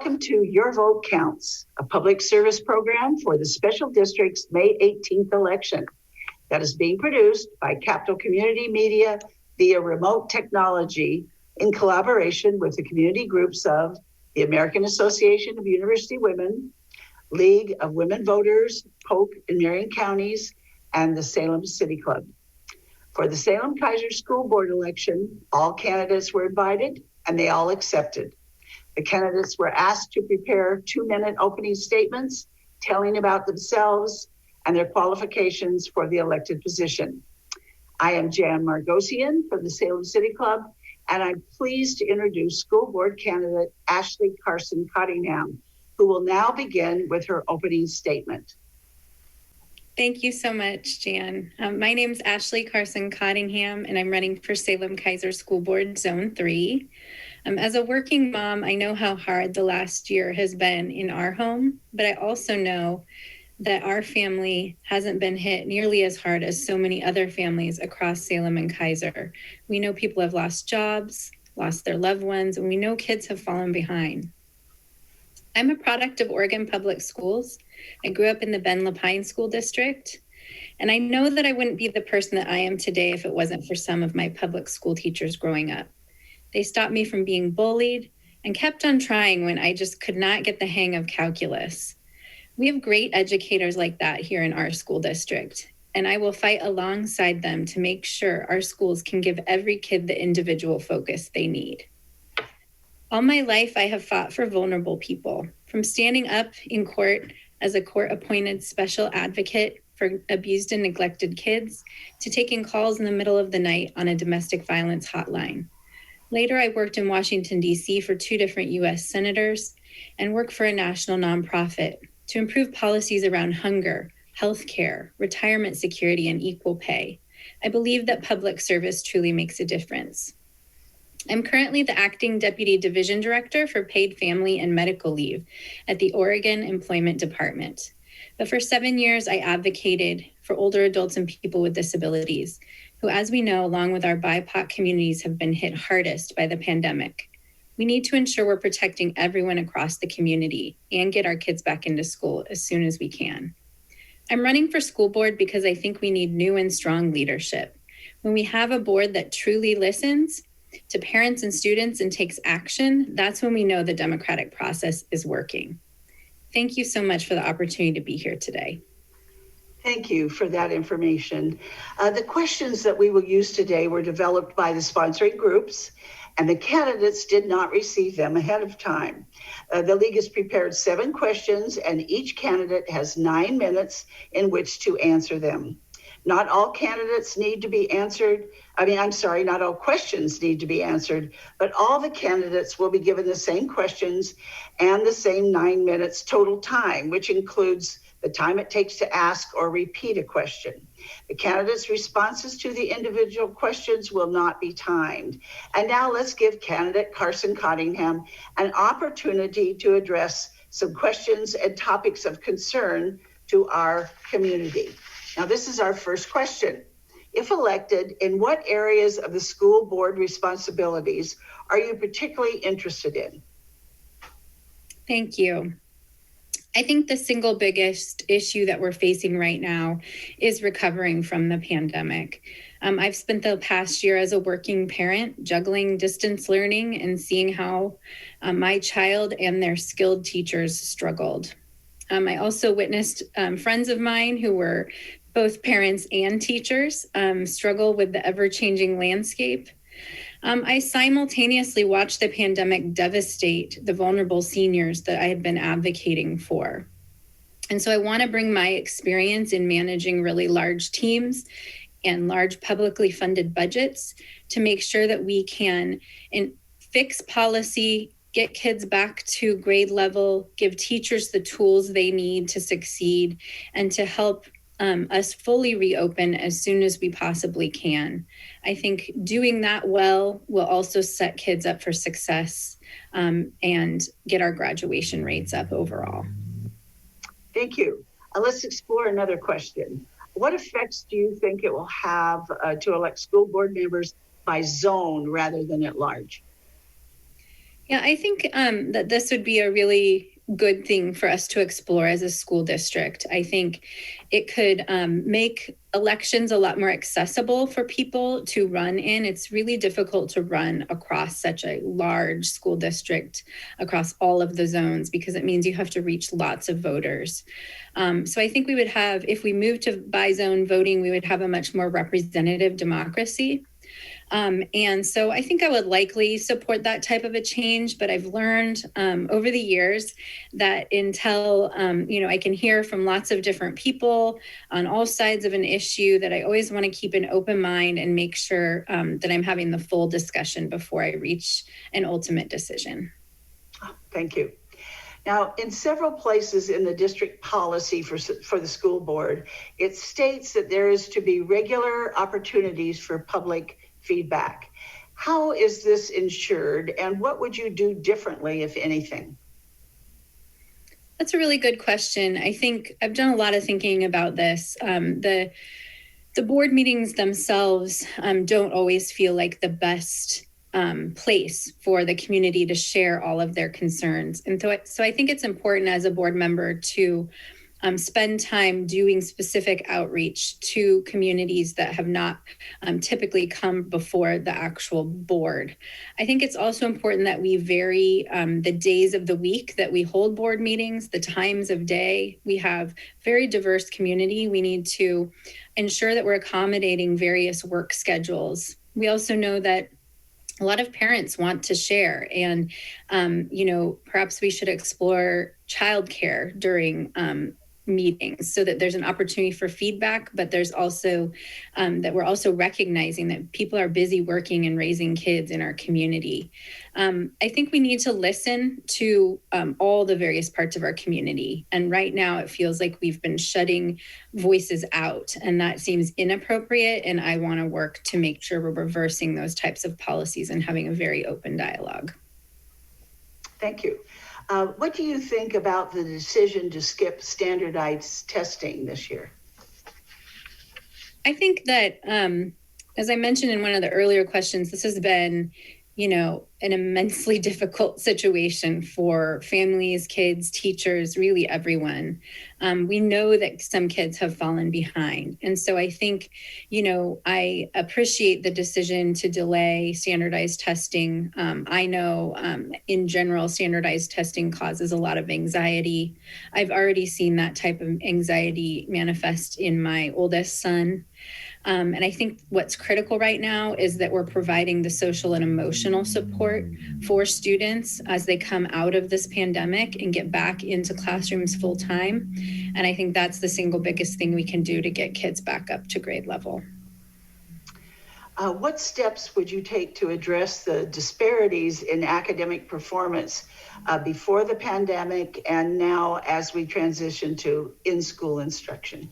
Welcome to Your Vote Counts, a public service program for the Special District's May 18th election that is being produced by Capital Community Media via remote technology in collaboration with the community groups of the American Association of University Women, League of Women Voters, Polk and Marion Counties, and the Salem City Club. For the Salem Keizer School Board election, all candidates were invited and they all accepted. The candidates were asked to prepare 2-minute opening statements telling about themselves and their qualifications for the elected position. I am Jan Margosian from the Salem City Club, and I'm pleased to introduce school board candidate Ashley Carson Cottingham, who will now begin with her opening statement. Thank you so much, Jan. My name is Ashley Carson Cottingham, and I'm running for Salem Keizer School Board Zone 3. As a working mom, I know how hard the last year has been in our home, but I also know that our family hasn't been hit nearly as hard as so many other families across Salem and Keizer. We know people have lost jobs, lost their loved ones, and we know kids have fallen behind. I'm a product of Oregon Public Schools. I grew up in the Ben Lapine School District, and I know that I wouldn't be the person that I am today if it wasn't for some of my public school teachers growing up. They stopped me from being bullied and kept on trying when I just could not get the hang of calculus. We have great educators like that here in our school district, and I will fight alongside them to make sure our schools can give every kid the individual focus they need. All my life, I have fought for vulnerable people, from standing up in court as a court-appointed special advocate for abused and neglected kids to taking calls in the middle of the night on a domestic violence hotline. Later, I worked in Washington, D.C. for 2 different U.S. senators and worked for a national nonprofit to improve policies around hunger, healthcare, retirement security, and equal pay. I believe that public service truly makes a difference. I'm currently the acting deputy division director for paid family and medical leave at the Oregon Employment Department. But for 7 years, I advocated for older adults and people with disabilities, who, as we know, along with our BIPOC communities, have been hit hardest by the pandemic. We need to ensure we're protecting everyone across the community and get our kids back into school as soon as we can. I'm running for school board because I think we need new and strong leadership. When we have a board that truly listens to parents and students and takes action, that's when we know the democratic process is working. Thank you so much for the opportunity to be here today. Thank you for that information. The questions that we will use today were developed by the sponsoring groups, and the candidates did not receive them ahead of time. The League has prepared 7 questions, and each candidate has 9 minutes in which to answer them. Not all candidates need to be answered. Not all questions need to be answered, but all the candidates will be given the same questions and the same 9 minutes total time, which includes the time it takes to ask or repeat a question. The candidates' responses to the individual questions will not be timed. And now let's give candidate Carson Cottingham an opportunity to address some questions and topics of concern to our community. Now, this is our first question. If elected, in what areas of the school board responsibilities are you particularly interested in? Thank you. I think the single biggest issue that we're facing right now is recovering from the pandemic. I've spent the past year as a working parent juggling distance learning and seeing how my child and their skilled teachers struggled. I also witnessed friends of mine who were both parents and teachers struggle with the ever-changing landscape. I simultaneously watched the pandemic devastate the vulnerable seniors that I had been advocating for. And so I want to bring my experience in managing really large teams and large publicly funded budgets to make sure that we can fix policy, get kids back to grade level, give teachers the tools they need to succeed, and to help us fully reopen as soon as we possibly can. I think doing that well will also set kids up for success and get our graduation rates up overall. Thank you. Let's explore another question. What effects do you think it will have to elect school board members by zone rather than at large? Yeah, I think that this would be a really good thing for us to explore as a school district. I think it could make elections a lot more accessible for people to run in. It's really difficult to run across such a large school district, across all of the zones, because it means you have to reach lots of voters. So I think we would have, if we move to by zone voting, we would have a much more representative democracy. And so I think I would likely support that type of a change, but I've learned over the years that until, I can hear from lots of different people on all sides of an issue, that I always want to keep an open mind and make sure that I'm having the full discussion before I reach an ultimate decision. Thank you. Now, in several places in the district policy for the school board, it states that there is to be regular opportunities for public feedback. How is this ensured, and what would you do differently, if anything? That's a really good question. I think I've done a lot of thinking about this. The board meetings themselves don't always feel like the best place for the community to share all of their concerns. And so I think it's important as a board member to spend time doing specific outreach to communities that have not typically come before the actual board. I think it's also important that we vary the days of the week that we hold board meetings, the times of day. We have very diverse community. We need to ensure that we're accommodating various work schedules. We also know that a lot of parents want to share, and perhaps we should explore childcare during meetings so that there's an opportunity for feedback, but there's also that we're also recognizing that people are busy working and raising kids in our community. I think we need to listen to all the various parts of our community. And right now it feels like we've been shutting voices out, and that seems inappropriate. And I want to work to make sure we're reversing those types of policies and having a very open dialogue. Thank you. What do you think about the decision to skip standardized testing this year? I think that, as I mentioned in one of the earlier questions, this has been, an immensely difficult situation for families, kids, teachers, really everyone. We know that some kids have fallen behind. And so I think, I appreciate the decision to delay standardized testing. I know in general, standardized testing causes a lot of anxiety. I've already seen that type of anxiety manifest in my oldest son. And I think what's critical right now is that we're providing the social and emotional support for students as they come out of this pandemic and get back into classrooms full time. And I think that's the single biggest thing we can do to get kids back up to grade level. What steps would you take to address the disparities in academic performance before the pandemic and now as we transition to in-school instruction?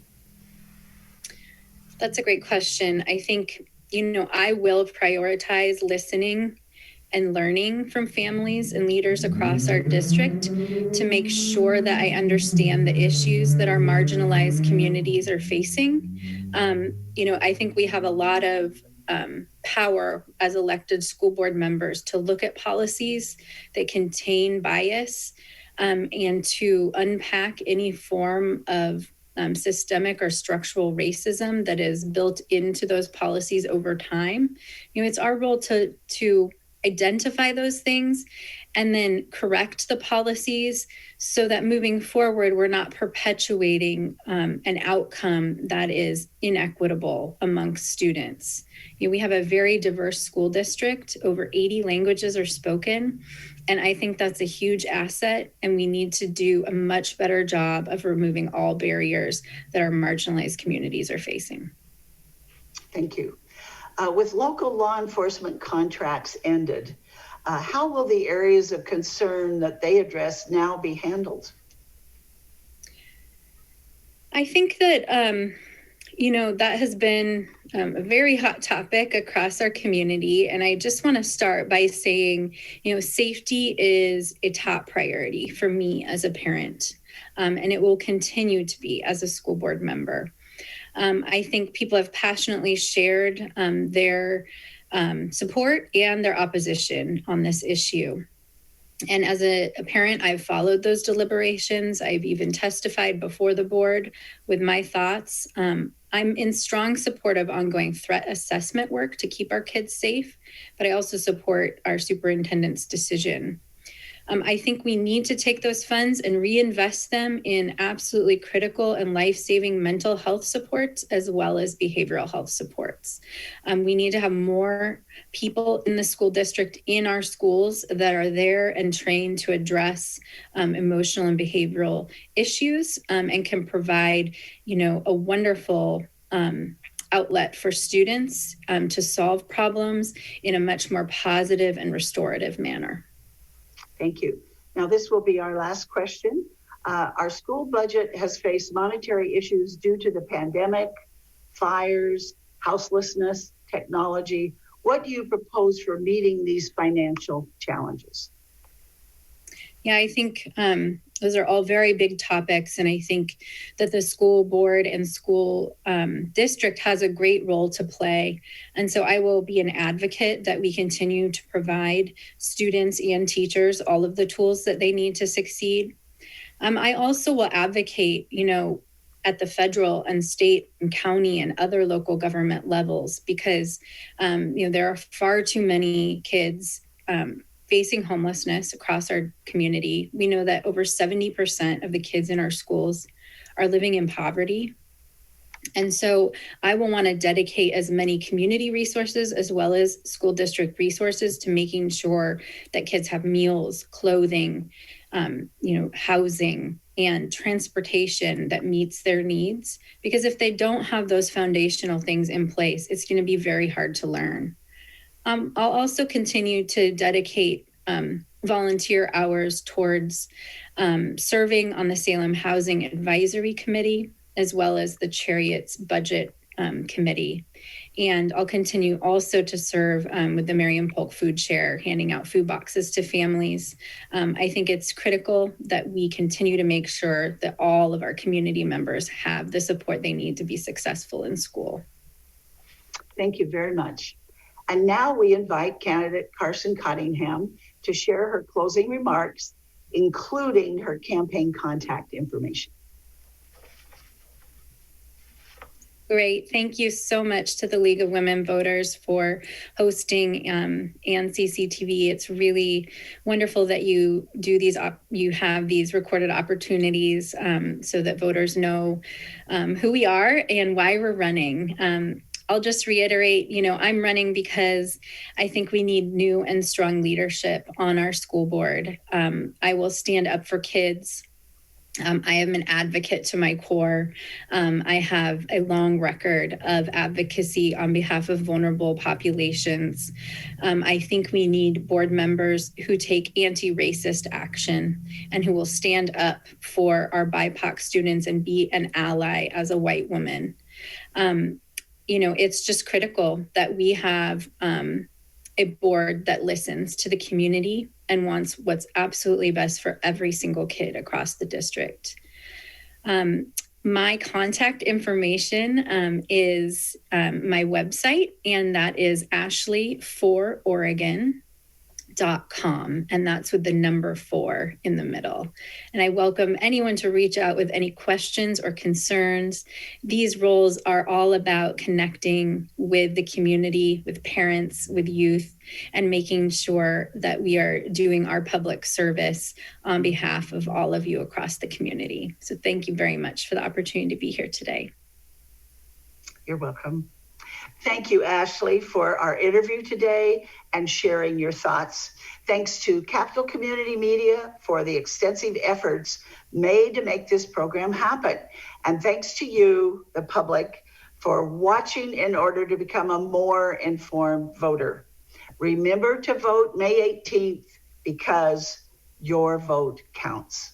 That's a great question. I think, I will prioritize listening and learning from families and leaders across our district to make sure that I understand the issues that our marginalized communities are facing. I think we have a lot of power as elected school board members to look at policies that contain bias and to unpack any form of systemic or structural racism that is built into those policies over time. It's our role to identify those things and then correct the policies so that moving forward, we're not perpetuating an outcome that is inequitable amongst students. We have a very diverse school district. Over 80 languages are spoken. And I think that's a huge asset, and we need to do a much better job of removing all barriers that our marginalized communities are facing. Thank you. With local law enforcement contracts ended, how will the areas of concern that they address now be handled? I think that, that has been a very hot topic across our community. And I just want to start by saying, safety is a top priority for me as a parent, and it will continue to be as a school board member. I think people have passionately shared their support and their opposition on this issue. And as a parent, I've followed those deliberations. I've even testified before the board with my thoughts. I'm in strong support of ongoing threat assessment work to keep our kids safe, but I also support our superintendent's decision. I think we need to take those funds and reinvest them in absolutely critical and life-saving mental health supports as well as behavioral health supports. We need to have more people in the school district in our schools that are there and trained to address emotional and behavioral issues and can provide, a wonderful outlet for students to solve problems in a much more positive and restorative manner. Thank you. Now, this will be our last question. Our school budget has faced monetary issues due to the pandemic, fires, houselessness, technology. What do you propose for meeting these financial challenges? Yeah, I think those are all very big topics. And I think that the school board and school district has a great role to play. And so I will be an advocate that we continue to provide students and teachers all of the tools that they need to succeed. I also will advocate, at the federal and state and county and other local government levels, because, there are far too many kids facing homelessness across our community. We know that over 70% of the kids in our schools are living in poverty. And so I will want to dedicate as many community resources as well as school district resources to making sure that kids have meals, clothing, housing, and transportation that meets their needs. Because if they don't have those foundational things in place, it's going to be very hard to learn. I'll also continue to dedicate volunteer hours towards serving on the Salem Housing Advisory Committee, as well as the Chariot's Budget Committee. And I'll continue also to serve with the Marion Polk Food Share, handing out food boxes to families. I think it's critical that we continue to make sure that all of our community members have the support they need to be successful in school. Thank you very much. And now we invite candidate Carson Cottingham to share her closing remarks, including her campaign contact information. Great. Thank you so much to the League of Women Voters for hosting and CCTV. It's really wonderful that you do these, you have these recorded opportunities so that voters know who we are and why we're running. I'll just reiterate, I'm running because I think we need new and strong leadership on our school board. I will stand up for kids. I am an advocate to my core. I have a long record of advocacy on behalf of vulnerable populations. I think we need board members who take anti-racist action and who will stand up for our BIPOC students and be an ally as a white woman. It's just critical that we have a board that listens to the community and wants what's absolutely best for every single kid across the district. My contact information is my website, and that is ashley4oregon.com, and that's with the number 4 in the middle. And I welcome anyone to reach out with any questions or concerns. These roles are all about connecting with the community, with parents, with youth, and making sure that we are doing our public service on behalf of all of you across the community. So thank you very much for the opportunity to be here today. You're welcome. Thank you, Ashley, for our interview today and sharing your thoughts. Thanks to Capital Community Media for the extensive efforts made to make this program happen. And thanks to you, the public, for watching in order to become a more informed voter. Remember to vote May 18th because your vote counts.